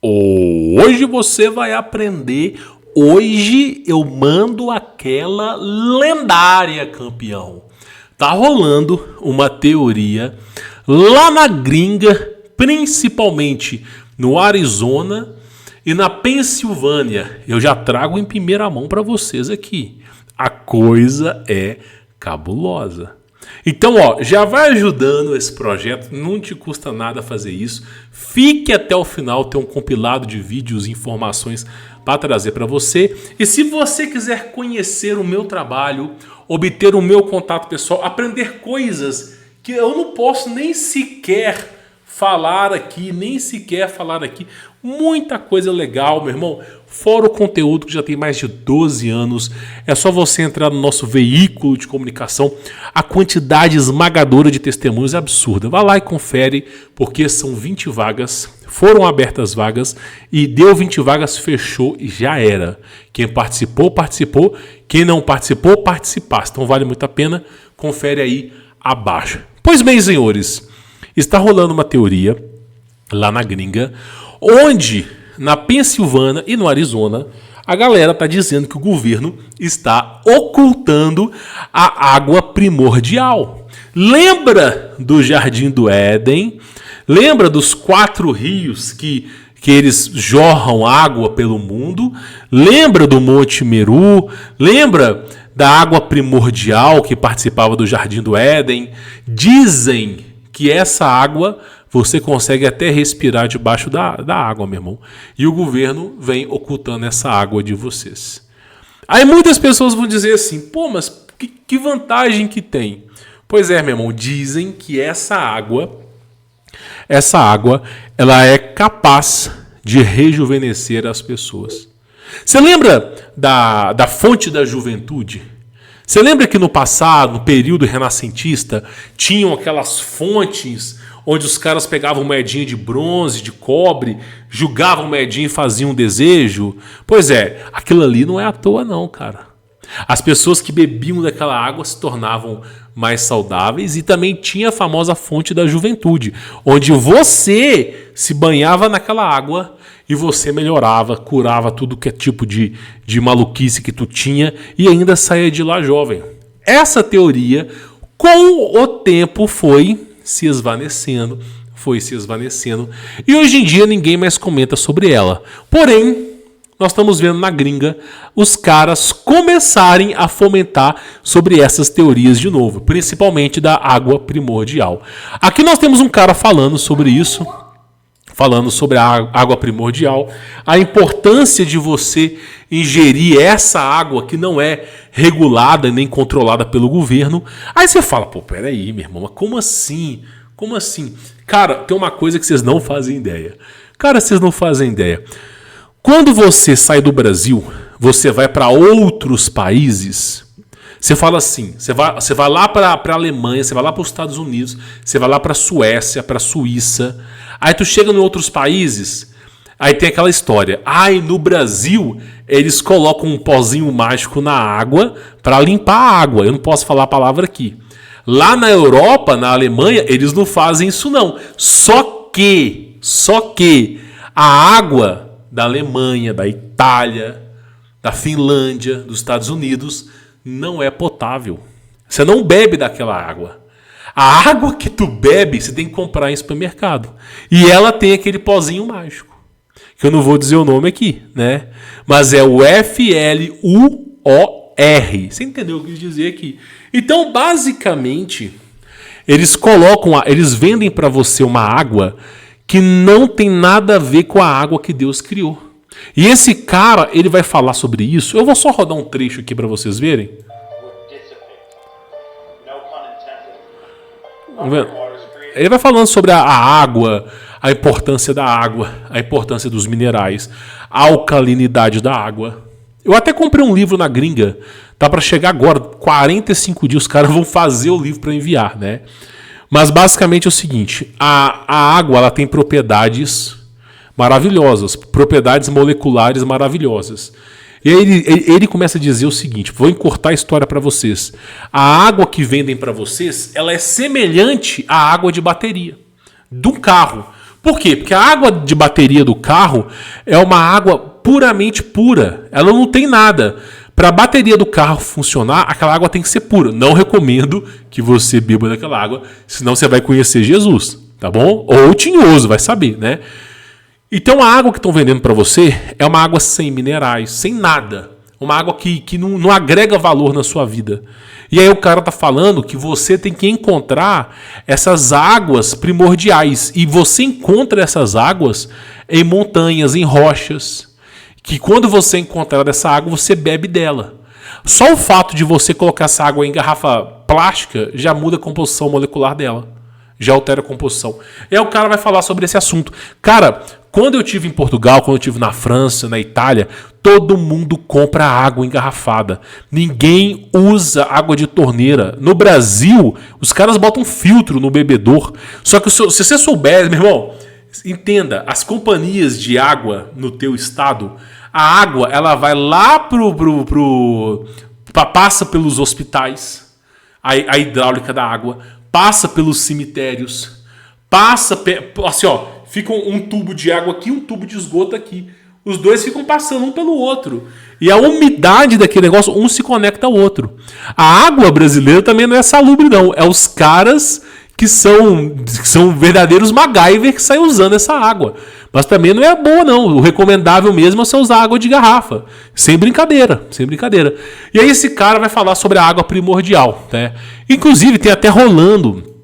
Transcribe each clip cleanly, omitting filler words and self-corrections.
Hoje você vai aprender. Hoje eu mando aquela lendária, campeão. Tá rolando uma teoria lá na gringa, principalmente no Arizona e na Pensilvânia. Eu já trago em primeira mão para vocês aqui. A coisa é cabulosa. Então, já vai ajudando esse projeto, não te custa nada fazer isso. Fique até o final, tem um compilado de vídeos e informações para trazer para você. E se você quiser conhecer o meu trabalho, obter o meu contato pessoal, aprender coisas que eu não posso nem sequer falar aqui, muita coisa legal, meu irmão. Fora o conteúdo que já tem mais de 12 anos, é só você entrar no nosso veículo de comunicação. A quantidade esmagadora de testemunhos é absurda. Vai lá e confere, porque são 20 vagas, foram abertas vagas e deu 20 vagas, fechou e já era. Quem participou, participou. Quem não participou, participasse. Então vale muito a pena, confere aí abaixo. Pois bem, senhores, está rolando uma teoria lá na gringa, onde na Pensilvânia e no Arizona a galera está dizendo que o governo está ocultando a água primordial. Lembra do Jardim do Éden? Lembra dos 4 rios que eles jorram água pelo mundo? Lembra do Monte Meru? Lembra da água primordial que participava do Jardim do Éden? Dizem que essa água você consegue até respirar debaixo da água, meu irmão. E o governo vem ocultando essa água de vocês. Aí muitas pessoas vão dizer assim, pô, mas que vantagem que tem? Pois é, meu irmão, dizem que essa água, ela é capaz de rejuvenescer as pessoas. Você lembra da fonte da juventude? Você lembra que no passado, no período renascentista, tinham aquelas fontes onde os caras pegavam moedinha de bronze, de cobre, jogavam moedinha e faziam um desejo? Pois é, aquilo ali não é à toa não, cara. As pessoas que bebiam daquela água se tornavam mais saudáveis e também tinha a famosa fonte da juventude, onde você se banhava naquela água e você melhorava, curava tudo que é tipo de maluquice que tu tinha e ainda saía de lá jovem. Essa teoria, com o tempo, foi se esvanecendo. E hoje em dia ninguém mais comenta sobre ela. Porém, nós estamos vendo na gringa os caras começarem a fomentar sobre essas teorias de novo, principalmente da água primordial. Aqui nós temos um cara falando sobre isso, falando sobre a água primordial, a importância de você ingerir essa água que não é regulada nem controlada pelo governo. Aí você fala, pô, peraí, meu irmão, mas como assim? Como assim? Cara, tem uma coisa que vocês não fazem ideia. Quando você sai do Brasil, você vai para outros países, você fala assim, você vai lá para a Alemanha, você vai lá para os Estados Unidos, você vai lá para a Suécia, para a Suíça, aí tu chega em outros países, aí tem aquela história, no Brasil eles colocam um pozinho mágico na água para limpar a água, eu não posso falar a palavra aqui. Lá na Europa, na Alemanha, eles não fazem isso não, só que a água da Alemanha, da Itália, da Finlândia, dos Estados Unidos, não é potável. Você não bebe daquela água. A água que tu bebe, você tem que comprar em supermercado. E ela tem aquele pozinho mágico, que eu não vou dizer o nome aqui, né? Mas é o FLUOR. Você entendeu o que eu quis dizer aqui? Então, basicamente, eles vendem para você uma água que não tem nada a ver com a água que Deus criou. E esse cara, ele vai falar sobre isso. Eu vou só rodar um trecho aqui para vocês verem. Ele vai falando sobre a água, a importância da água, a importância dos minerais, a alcalinidade da água. Eu até comprei um livro na gringa, tá para chegar agora, 45 dias, os caras vão fazer o livro para enviar, né? Mas basicamente é o seguinte, a água ela tem propriedades maravilhosas, propriedades moleculares maravilhosas. E aí ele começa a dizer o seguinte, vou encurtar a história para vocês. A água que vendem para vocês, ela é semelhante à água de bateria de um carro. Por quê? Porque a água de bateria do carro é uma água puramente pura. Ela não tem nada. Para a bateria do carro funcionar, aquela água tem que ser pura. Não recomendo que você beba daquela água, senão você vai conhecer Jesus, tá bom? Ou o tinhoso, vai saber, né? Então a água que estão vendendo para você é uma água sem minerais, sem nada. Uma água que não agrega valor na sua vida. E aí o cara tá falando que você tem que encontrar essas águas primordiais. E você encontra essas águas em montanhas, em rochas. Que quando você encontrar essa água, você bebe dela. Só o fato de você colocar essa água em garrafa plástica já muda a composição molecular dela. Já altera a composição. E aí o cara vai falar sobre esse assunto. Cara, quando eu estive em Portugal, quando eu estive na França, na Itália, todo mundo compra água engarrafada. Ninguém usa água de torneira. No Brasil, os caras botam filtro no bebedor. Só que se você souber, meu irmão, entenda, as companhias de água no teu estado, a água ela vai lá passa pelos hospitais, a hidráulica da água, passa pelos cemitérios, passa assim, ó, fica um tubo de água aqui, um tubo de esgoto aqui. Os dois ficam passando um pelo outro. E a umidade daquele negócio, um se conecta ao outro. A água brasileira também não é salubre, não. É os caras que são verdadeiros MacGyver que saem usando essa água. Mas também não é boa, não. O recomendável mesmo é você usar água de garrafa. Sem brincadeira, sem brincadeira. E aí esse cara vai falar sobre a água primordial, né? Inclusive tem até rolando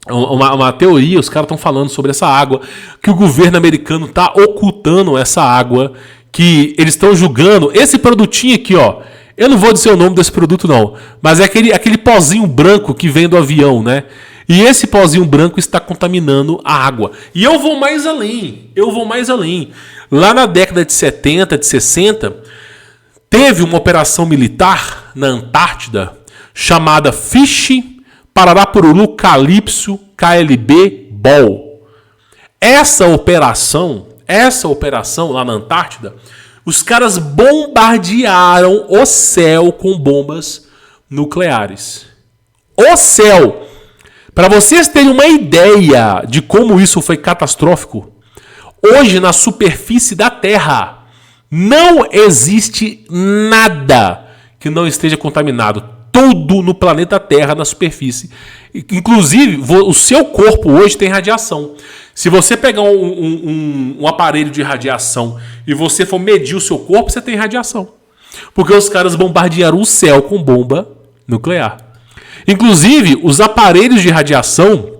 uma teoria, os caras estão falando sobre essa água, que o governo americano está ocultando essa água, que eles estão julgando esse produtinho aqui, ó. Eu não vou dizer o nome desse produto, não, mas é aquele pozinho branco que vem do avião, né? E esse pozinho branco está contaminando a água. E eu vou mais além. Lá na década de 70, de 60, teve uma operação militar na Antártida chamada Fish Pararapururu Calypso KLB Ball. Essa operação lá na Antártida, os caras bombardearam o céu com bombas nucleares. O céu! Para vocês terem uma ideia de como isso foi catastrófico, hoje na superfície da Terra não existe nada que não esteja contaminado. Tudo no planeta Terra, na superfície. Inclusive, o seu corpo hoje tem radiação. Se você pegar um aparelho de radiação e você for medir o seu corpo, você tem radiação. Porque os caras bombardearam o céu com bomba nuclear. Inclusive, os aparelhos de radiação,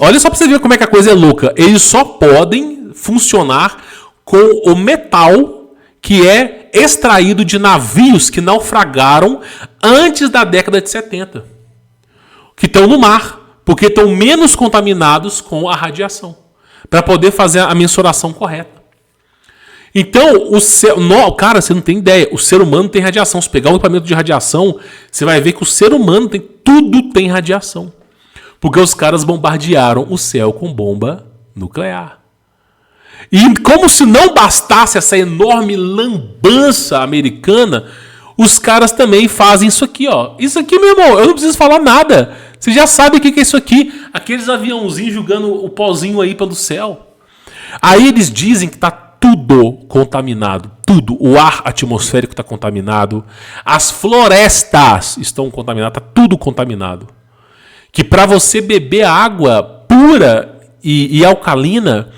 olha só para você ver como é que a coisa é louca, eles só podem funcionar com o metal que é extraído de navios que naufragaram antes da década de 70. Que estão no mar, porque estão menos contaminados com a radiação. Para poder fazer a mensuração correta. Então, cara, você não tem ideia. O ser humano tem radiação. Se pegar um equipamento de radiação, você vai ver que o ser humano tudo tem radiação. Porque os caras bombardearam o céu com bomba nuclear. E como se não bastasse essa enorme lambança americana, os caras também fazem isso aqui, ó. Isso aqui, meu irmão, eu não preciso falar nada. Você já sabe o que é isso aqui. Aqueles aviãozinhos jogando o pozinho aí pelo céu. Aí eles dizem que está tudo contaminado. Tudo. O ar atmosférico está contaminado. As florestas estão contaminadas. Está tudo contaminado. Que para você beber água pura e alcalina,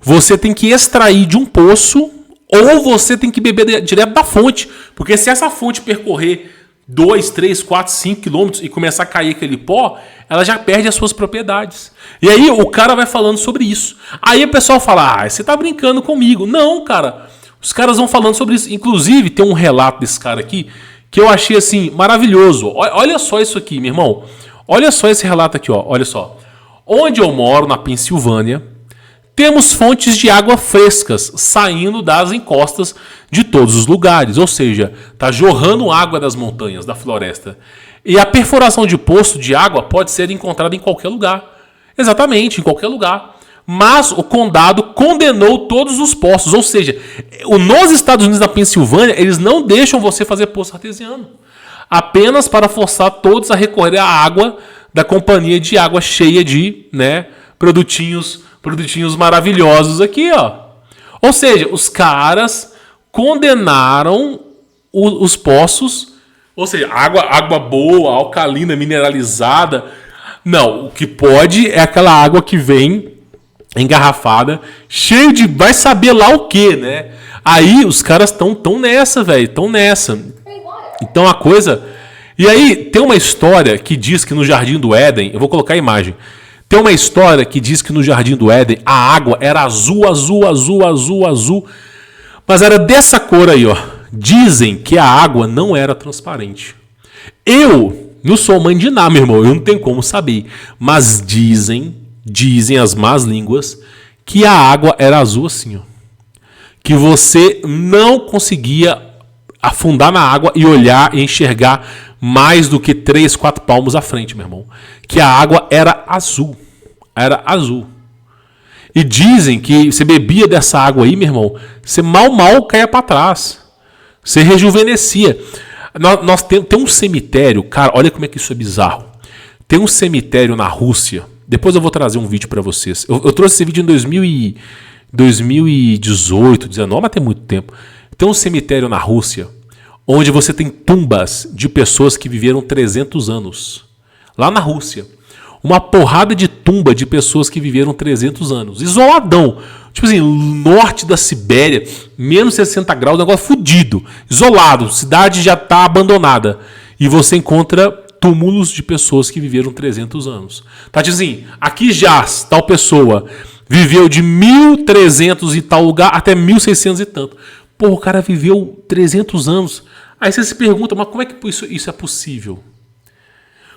você tem que extrair de um poço ou você tem que beber direto da fonte. Porque se essa fonte percorrer 2, 3, 4, 5 quilômetros e começar a cair aquele pó, ela já perde as suas propriedades. E aí o cara vai falando sobre isso. Aí o pessoal fala, você tá brincando comigo. Não, cara. Os caras vão falando sobre isso. Inclusive, tem um relato desse cara aqui que eu achei assim maravilhoso. Olha só isso aqui, meu irmão. Olha só esse relato aqui, ó. Olha só. Onde eu moro, na Pensilvânia, temos fontes de água frescas saindo das encostas de todos os lugares. Ou seja, está jorrando água das montanhas, da floresta. E a perfuração de poço de água pode ser encontrada em qualquer lugar. Exatamente, em qualquer lugar. Mas o condado condenou todos os poços. Ou seja, nos Estados Unidos, na Pensilvânia, eles não deixam você fazer poço artesiano. Apenas para forçar todos a recorrer à água da companhia de água cheia de produtinhos Produtinhos maravilhosos aqui, ó. Ou seja, os caras condenaram os poços, ou seja, água boa, alcalina, mineralizada. Não, o que pode é aquela água que vem engarrafada, cheio de vai saber lá o que, né? Aí os caras tão nessa, velho, tão nessa. Então a coisa... E aí tem uma história que diz que no Jardim do Éden, eu vou colocar a imagem, tem uma história que diz que no Jardim do Éden a água era azul, azul, azul, azul, azul, mas era dessa cor aí, ó. Dizem que a água não era transparente. Eu não sou mãe de nada, meu irmão, eu não tenho como saber, mas dizem as más línguas que a água era azul assim, ó. Que você não conseguia afundar na água e olhar e enxergar mais do que 3, 4 palmos à frente, meu irmão. Que a água era azul. Era azul. E dizem que você bebia dessa água aí, meu irmão, você mal caia para trás. Você rejuvenescia. Nós tem um cemitério, cara, olha como é que isso é bizarro. Tem um cemitério na Rússia. Depois eu vou trazer um vídeo para vocês. Eu trouxe esse vídeo em 2018, 19, mas tem muito tempo. Tem um cemitério na Rússia onde você tem tumbas de pessoas que viveram 300 anos. Lá na Rússia. Uma porrada de tumba de pessoas que viveram 300 anos. Isoladão. Tipo assim, norte da Sibéria, menos 60 graus, negócio fudido. Isolado. Cidade já está abandonada. E você encontra túmulos de pessoas que viveram 300 anos. Tá tipo assim, aqui jaz tal pessoa. Viveu de 1300 e tal lugar até 1600 e tanto. Pô, o cara viveu 300 anos. Aí você se pergunta, mas como é que isso é possível?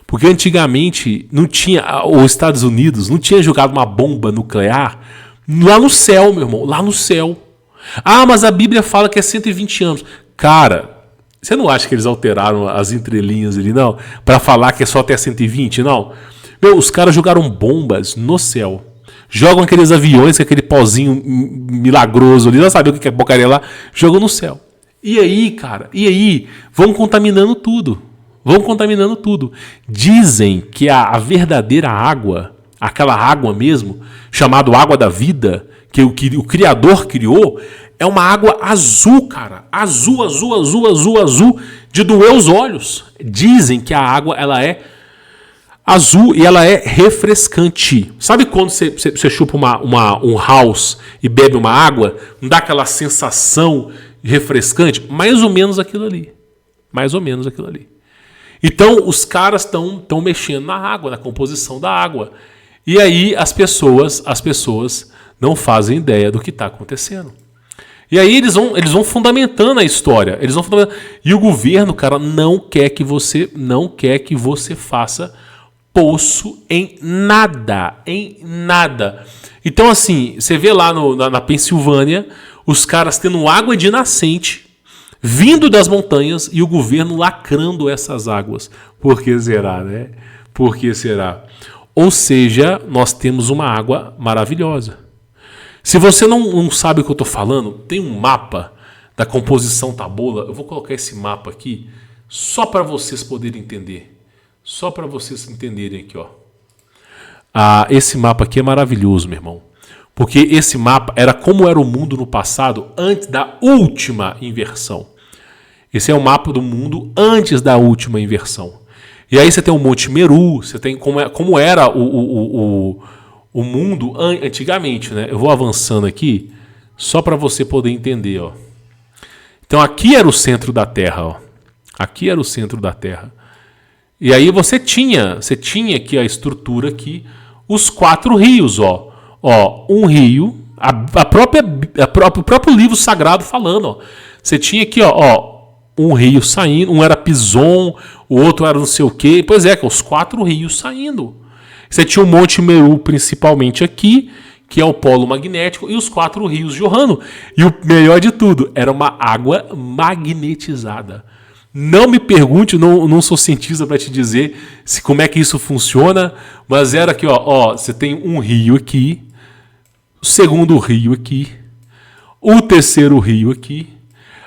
Porque antigamente não tinha, os Estados Unidos não tinha jogado uma bomba nuclear lá no céu, meu irmão, lá no céu. Ah, mas a Bíblia fala que é 120 anos. Cara, você não acha que eles alteraram as entrelinhas ali, não? Para falar que é só até 120, não? Meu, os caras jogaram bombas no céu. Jogam aqueles aviões com aquele pozinho milagroso ali, não sabe o que é porcaria lá, jogam no céu. E aí, cara, vão contaminando tudo. Vão contaminando tudo. Dizem que a verdadeira água, aquela água mesmo, chamada água da vida, que o Criador criou, é uma água azul, cara. Azul, azul, azul, azul, azul, de doer os olhos. Dizem que a água, ela é azul e ela é refrescante. Sabe quando você chupa um house e bebe uma água? Não dá aquela sensação refrescante? Mais ou menos aquilo ali. Mais ou menos aquilo ali. Então, os caras estão mexendo na água, na composição da água. E aí as pessoas não fazem ideia do que está acontecendo. E aí eles vão fundamentando a história. E o governo, cara, não quer que você faça poço em nada. Então, assim, você vê lá na Pensilvânia, os caras tendo água de nascente vindo das montanhas e o governo lacrando essas águas. Por que será, né? Por que será? Ou seja, nós temos uma água maravilhosa. Se você não sabe o que eu estou falando, tem um mapa da composição tabola. Eu vou colocar esse mapa aqui só para vocês poderem entender. Só para vocês entenderem aqui, ó. Esse mapa aqui é maravilhoso, meu irmão. Porque esse mapa era como era o mundo no passado, antes da última inversão. Esse é o mapa do mundo antes da última inversão. E aí você tem o Monte Meru, você tem como era o mundo antigamente, né? Eu vou avançando aqui, só para você poder entender, ó. Então aqui era o centro da Terra, ó. Aqui era o centro da Terra. E aí você tinha aqui a estrutura aqui, os 4 rios, ó. Ó, um rio, o próprio livro sagrado falando, ó. Você tinha aqui, ó, um rio saindo, um era Pison, o outro era não sei o quê. Pois é, os 4 rios saindo. Você tinha o Monte Meru principalmente aqui, que é o polo magnético, e os 4 rios jorrando. E o melhor de tudo, era uma água magnetizada. Não me pergunte, não sou cientista para te dizer como é que isso funciona, mas era aqui, ó, você tem um rio aqui, o segundo rio aqui, o terceiro rio aqui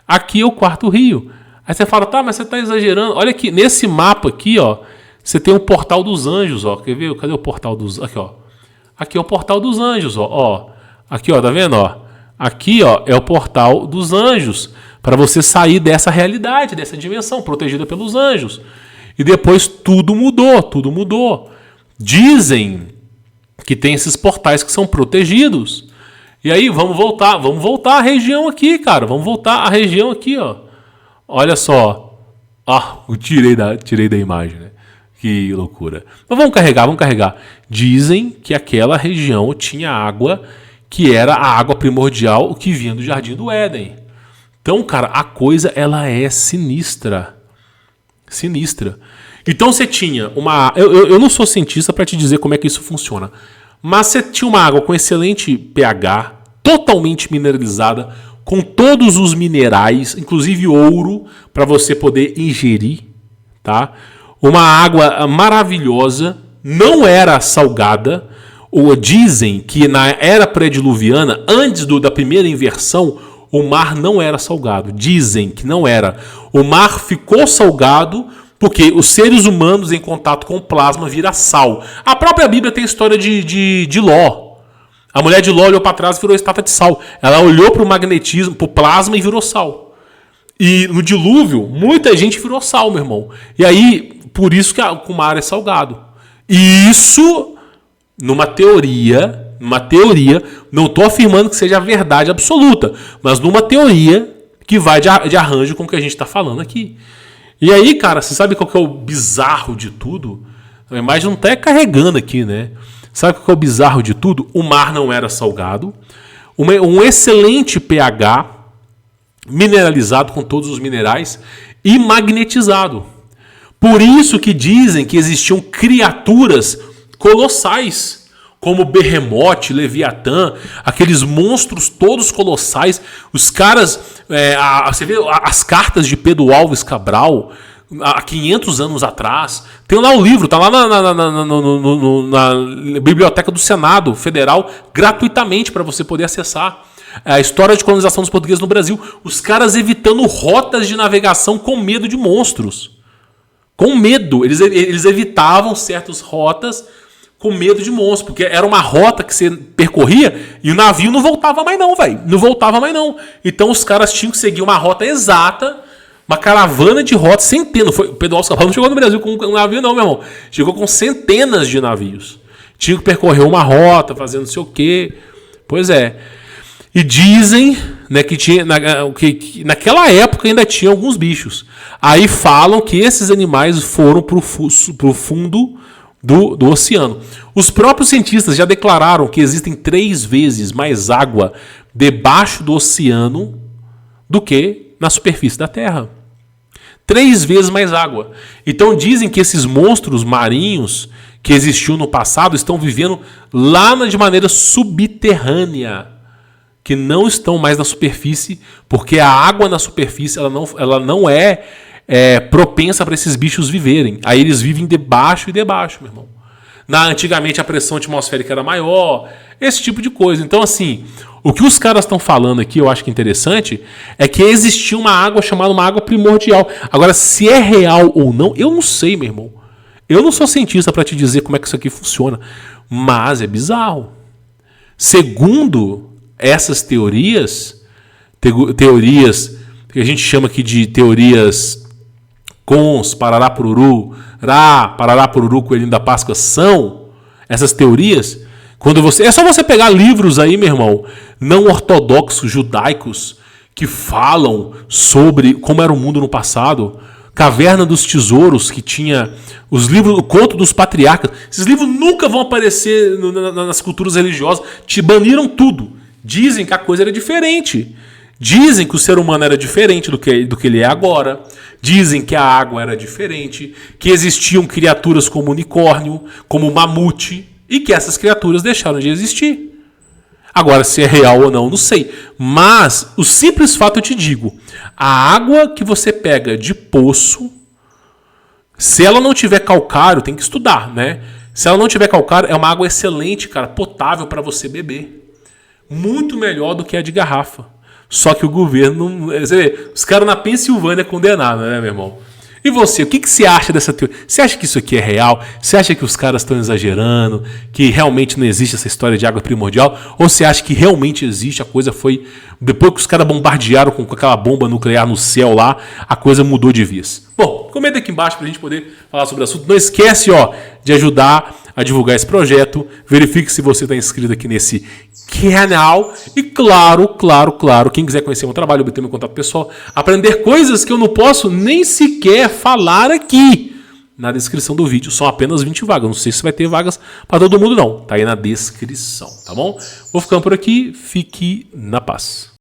é o 4º rio. Aí você fala, tá, mas você está exagerando. Olha aqui, nesse mapa aqui, ó, você tem o Portal dos Anjos, ó. Quer ver? Cadê o Portal dos Anjos? Aqui, ó. Aqui é o portal dos anjos, ó. Aqui, ó, tá vendo, ó? Aqui, ó, é o portal dos anjos, para você sair dessa realidade, dessa dimensão, protegida pelos anjos. E depois tudo mudou. Dizem que tem esses portais que são protegidos. E aí, vamos voltar à região aqui, cara. Vamos voltar à região aqui, ó. Olha só. Eu tirei da imagem, né? Que loucura. Mas vamos carregar. Dizem que aquela região tinha água que era a água primordial que vinha do Jardim do Éden. Então, cara, a coisa ela é sinistra. Então você tinha uma... Eu não sou cientista para te dizer como é que isso funciona. Mas você tinha uma água com excelente pH, totalmente mineralizada, com todos os minerais, inclusive ouro, para você poder ingerir, tá? Uma água maravilhosa, não era salgada. Dizem que na era pré-diluviana, antes da primeira inversão, o mar não era salgado. Dizem que não era. O mar ficou salgado porque os seres humanos em contato com o plasma vira sal. A própria Bíblia tem a história de Ló. A mulher de Ló olhou para trás e virou estátua de sal. Ela olhou para o magnetismo, para o plasma e virou sal. E no dilúvio, muita gente virou sal, meu irmão. E aí, por isso que o mar é salgado. E isso, numa teoria, não estou afirmando que seja a verdade absoluta, mas numa teoria que vai de arranjo com o que a gente está falando aqui. E aí, cara, você sabe qual que é o bizarro de tudo? A imagem não está carregando aqui, né? Sabe qual que é o bizarro de tudo? O mar não era salgado, um excelente pH, mineralizado com todos os minerais e magnetizado. Por isso que dizem que existiam criaturas colossais, como Behemoth, Leviatã, aqueles monstros todos colossais. Os caras, você vê as cartas de Pedro Alves Cabral, há 500 anos atrás. Tem lá o livro, tá lá na Biblioteca do Senado Federal, gratuitamente para você poder acessar. A história de colonização dos portugueses no Brasil. Os caras evitando rotas de navegação com medo de monstros. Com medo. Eles evitavam certas rotas com medo de monstros, porque era uma rota que você percorria e o navio não voltava mais não, velho. Não voltava mais não. Então os caras tinham que seguir uma rota exata, uma caravana de rotas, centenas. O Pedro Alves Cabral não chegou no Brasil com um navio não, meu irmão. Chegou com centenas de navios. Tinha que percorrer uma rota, fazendo não sei o quê. Pois é. E dizem, né, que naquela época ainda tinha alguns bichos. Aí falam que esses animais foram para o fundo do oceano. Os próprios cientistas já declararam que existem 3 vezes mais água debaixo do oceano do que na superfície da Terra. 3 vezes mais água. Então dizem que esses monstros marinhos que existiam no passado estão vivendo lá de maneira subterrânea, que não estão mais na superfície, porque a água na superfície ela não é propensa para esses bichos viverem. Aí eles vivem debaixo, meu irmão. Antigamente a pressão atmosférica era maior, esse tipo de coisa. Então, assim, o que os caras estão falando aqui, eu acho que é interessante, é que existia uma água chamada uma água primordial. Agora, se é real ou não, eu não sei, meu irmão. Eu não sou cientista para te dizer como é que isso aqui funciona, mas é bizarro. Segundo essas teorias que a gente chama aqui de teorias cons, parará pururu, coelhinho da Páscoa, são essas teorias. É só você pegar livros aí, meu irmão, não ortodoxos, judaicos, que falam sobre como era o mundo no passado. Caverna dos Tesouros, que tinha os livros, o Conto dos Patriarcas. Esses livros nunca vão aparecer nas culturas religiosas. Te baniram tudo. Dizem que a coisa era diferente. Dizem que o ser humano era diferente do que ele é agora. Dizem que a água era diferente. Que existiam criaturas como unicórnio, como mamute. E que essas criaturas deixaram de existir. Agora, se é real ou não sei. Mas o simples fato eu te digo. A água que você pega de poço, se ela não tiver calcário, tem que estudar, né? Se ela não tiver calcário, é uma água excelente, cara, potável para você beber. Muito melhor do que a de garrafa. Só que o governo... Você vê, os caras na Pensilvânia condenaram, né, meu irmão? E você, o que você acha dessa teoria? Você acha que isso aqui é real? Você acha que os caras estão exagerando? Que realmente não existe essa história de água primordial? Ou você acha que realmente existe? A coisa foi... Depois que os caras bombardearam com aquela bomba nuclear no céu lá, a coisa mudou de vez. Bom, comenta aqui embaixo pra gente poder falar sobre o assunto. Não esquece, de ajudar a divulgar esse projeto. Verifique se você está inscrito aqui nesse canal. E claro, quem quiser conhecer meu trabalho, obter meu contato pessoal, aprender coisas que eu não posso nem sequer falar aqui. Na descrição do vídeo são apenas 20 vagas. Não sei se vai ter vagas para todo mundo não. Tá aí na descrição, tá bom? Vou ficando por aqui. Fique na paz.